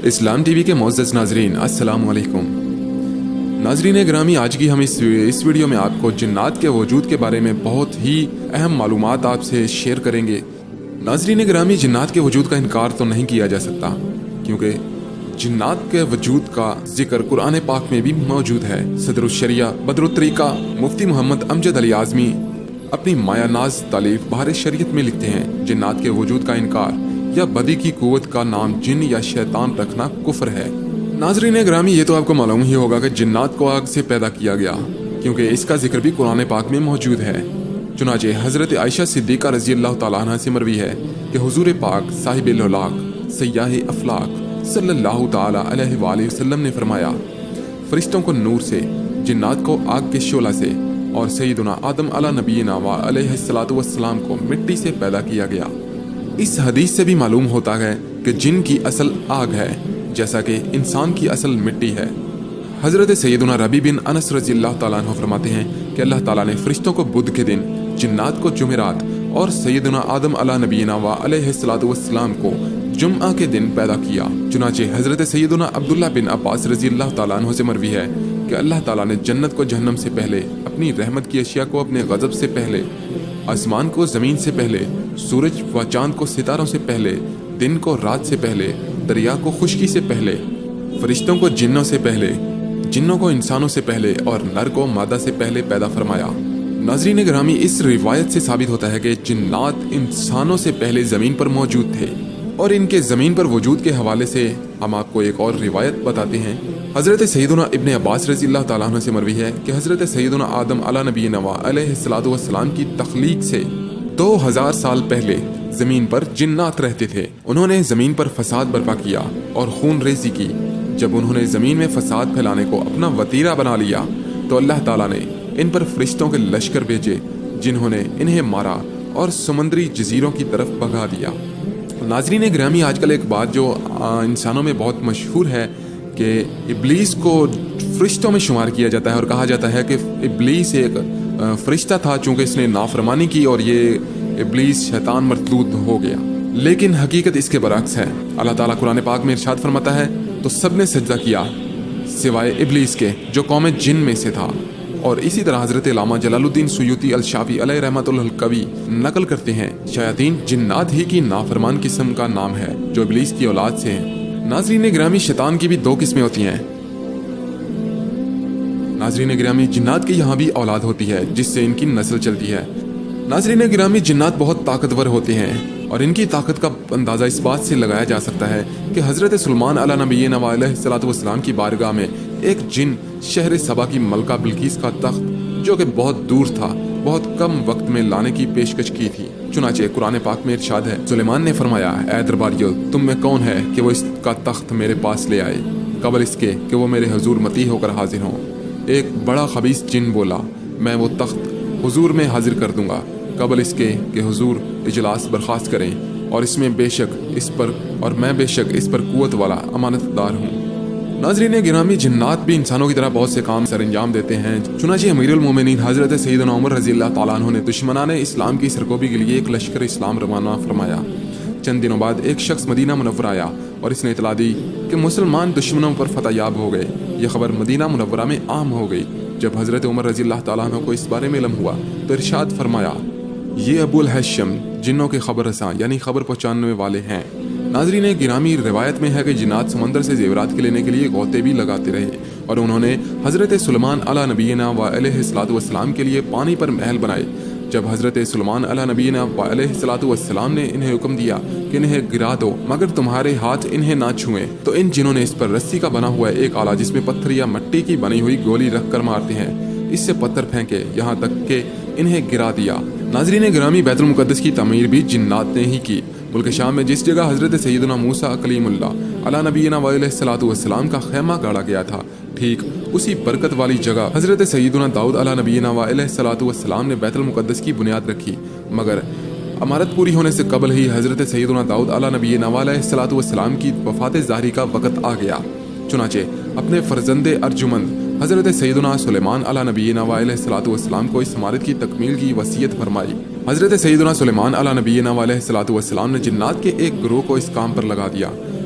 اسلام T V کے معزز ناظرین السلام علیکم۔ ناظرین گرامی، آج کی ہم اس ویڈیو میں آپ کو جنات کے وجود کے بارے میں بہت ہی اہم معلومات آپ سے شیئر کریں گے۔ ناظرین گرامی، جنات کے وجود کا انکار تو نہیں کیا جا سکتا، کیونکہ جنات کے وجود کا ذکر قرآن پاک میں بھی موجود ہے۔ صدر الشریعہ بدر الطریقہ مفتی محمد امجد علی اعظمی اپنی مایہ ناز تالیف بہار شریعت میں لکھتے ہیں، جنات کے وجود کا انکار یا بدی کی قوت کا نام جن یا شیطان رکھنا کفر ہے۔ ناظرین گرامی، یہ تو آپ کو معلوم ہی ہوگا کہ جنات کو آگ سے پیدا کیا گیا، کیونکہ اس کا ذکر بھی قرآن پاک میں موجود ہے۔ چنانچہ حضرت عائشہ صدیقہ رضی اللہ تعالیٰ عنہ سے مروی ہے کہ حضور پاک صاحب الاولاق سیاح افلاق صلی اللہ تعالیٰ علیہ وآلہ وسلم نے فرمایا، فرشتوں کو نور سے، جنات کو آگ کے شعلہ سے، اور سیدنا آدم علیہ نبینا و علیہ الصلوۃ والسلام کو مٹی سے پیدا کیا گیا۔ اس حدیث سے بھی معلوم ہوتا ہے کہ جن کی اصل آگ ہے، جیسا کہ انسان کی اصل مٹی ہے۔ حضرت سیدنا ربیع بن انس رضی اللہ تعالیٰ عنہ فرماتے ہیں کہ اللہ تعالیٰ نے فرشتوں کو بدھ کے دن، جنات کو جمعرات اور سیدنا آدم علیہ نبینا و علیہ الصلوۃ والسلام کو جمعہ کے دن پیدا کیا۔ چنانچہ حضرت سیدنا عبداللہ بن عباس رضی اللہ تعالیٰ عنہ سے مروی ہے کہ اللہ تعالیٰ نے جنت کو جہنم سے پہلے، اپنی رحمت کی اشیاء کو اپنے غضب سے پہلے، آسمان کو زمین سے پہلے، سورج و چاند کو ستاروں سے پہلے، دن کو رات سے پہلے، دریا کو خشکی سے پہلے، فرشتوں کو جنوں سے پہلے، جنوں کو انسانوں سے پہلے، اور نر کو مادہ سے پہلے پیدا فرمایا۔ ناظرین گرامی، اس روایت سے ثابت ہوتا ہے کہ جنات انسانوں سے پہلے زمین پر موجود تھے، اور ان کے زمین پر وجود کے حوالے سے ہم آپ کو ایک اور روایت بتاتے ہیں۔ حضرت سیدنا ابن عباس رضی اللہ تعالیٰ عنہ سے مروی ہے کہ حضرت سیدنا آدم علیہ نبینا و علیہ الصلوۃ والسلام کی تخلیق سے 2000 سال پہلے زمین پر جنات رہتے تھے۔ انہوں نے زمین پر فساد برپا کیا اور خون ریزی کی۔ جب انہوں نے زمین میں فساد پھیلانے کو اپنا وتیرہ بنا لیا تو اللہ تعالیٰ نے ان پر فرشتوں کے لشکر بھیجے، جنہوں نے انہیں مارا اور سمندری جزیروں کی طرف بھگا دیا۔ ناظرین گرامی، آج کل ایک بات جو انسانوں میں بہت مشہور ہے کہ ابلیس کو فرشتوں میں شمار کیا جاتا ہے، اور کہا جاتا ہے کہ ابلیس ایک فرشتہ تھا، چونکہ اس نے نافرمانی کی اور یہ ابلیس شیطان مردود ہو گیا۔ لیکن حقیقت اس کے برعکس ہے۔ اللہ تعالیٰ قرآن پاک میں ارشاد فرماتا ہے، تو سب نے سجدہ کیا سوائے ابلیس کے جو قوم جن میں سے تھا۔ اور اسی طرح حضرت علامہ جلال الدین سیوطی الشافعی علیہ رحمۃ اللہ القوی نقل کرتے ہیں، شیاطین جنات ہی کی نافرمان قسم کا نام ہے جو ابلیس کی اولاد سے ہیں۔ ناظرین گرامی، شیطان کی بھی 2 قسمیں ہوتی ہیں۔ ناظرین گرامی، جنات کی یہاں بھی اولاد ہوتی ہے جس سے ان کی نسل چلتی ہے۔ ناظرین گرامی، جنات بہت طاقتور ہوتے ہیں، اور ان کی طاقت کا اندازہ اس بات سے لگایا جا سکتا ہے کہ حضرت سلیمان علیہ نبینا و علیہ الصلوۃ والسلام کی بارگاہ میں ایک جن شہر سبا کی ملکہ بلقیس کا تخت، جو کہ بہت دور تھا، بہت کم وقت میں لانے کی پیشکش کی تھی۔ چنانچہ قرآن پاک میں ارشاد ہے، سلیمان نے فرمایا، اے درباریو، تم میں کون ہے کہ وہ اس کا تخت میرے پاس لے آئے قبل اس کے کہ وہ میرے حضور مطیع ہو کر حاضر ہوں۔ ایک بڑا خبیث جن بولا، میں وہ تخت حضور میں حاضر کر دوں گا قبل اس کے کہ حضور اجلاس برخاست کریں، اور اس میں بے شک اس پر، اور میں بے شک اس پر قوت والا امانت دار ہوں۔ ناظرین گرامی، جنات بھی انسانوں کی طرح بہت سے کام سر انجام دیتے ہیں۔ چنانچہ امیر المومنین حضرت سیدنا عمر رضی اللہ تعالیٰ عنہ نے دشمنان اسلام کی سرکوبی کے لیے ایک لشکر اسلام روانہ فرمایا۔ چند دنوں بعد ایک شخص مدینہ منورہ آیا اور اس نے اطلاع دی کہ مسلمان دشمنوں پر فتح یاب ہو گئے۔ یہ خبر مدینہ منورہ میں عام ہو گئی۔ جب حضرت عمر رضی اللہ تعالیٰ عنہ کو اس بارے میں علم ہوا تو ارشاد فرمایا، یہ ابو الحشم جنوں کے خبر رساں یعنی خبر پہنچانے والے ہیں۔ ناظرین گرامی، روایت میں ہے کہ جنات سمندر سے زیورات کے لینے کے لیے غوطے بھی لگاتے رہے، اور انہوں نے حضرت سلیمان علیہ نبینا و علیہ الصلوۃ والسلام کے لیے پانی پر محل بنائے۔ جب حضرت سلیمان علیہ نبینا و علیہ الصلوۃ والسلام نے انہیں حکم دیا کہ انہیں گرا دو مگر تمہارے ہاتھ انہیں نہ چھوئیں، تو ان جنوں نے اس پر رسی کا بنا ہوا ایک آلہ جس میں پتھر یا مٹی کی بنی ہوئی گولی رکھ کر مارتے ہیں، اس سے پتھر پھینکے یہاں تک کہ انہیں گرا دیا۔ ناظرین گرامی، بیت المقدس کی تعمیر بھی جنات نے ہی کی۔ ملک شام میں جس جگہ حضرت سیدنا موسیٰ کلیم اللہ علیہ نبینا و علیہ الصلوۃ والسلام کا خیمہ گاڑا گیا تھا، ٹھیک اسی برکت والی جگہ حضرت سیدنا داؤد علیہ نبینا و علیہ الصلوۃ والسلام نے بیت المقدس کی بنیاد رکھی، مگر عمارت پوری ہونے سے قبل ہی حضرت سیدنا داؤد علیہ نبینا و علیہ الصلوۃ والسلام کی وفات ظاہری کا وقت آ گیا۔ چنانچہ اپنے فرزند ارجمند حضرت سیدنا سلیمان علیہ نبینا و علیہ الصلوۃ والسلام کو اس عمارت کی تکمیل کی وصیت فرمائی۔ حضرت سیدنا سلیمان علیہ نبینا و علیہ الصلوۃ والسلام نے جنات کے ایک گروہ کو اس کام پر لگا دیا۔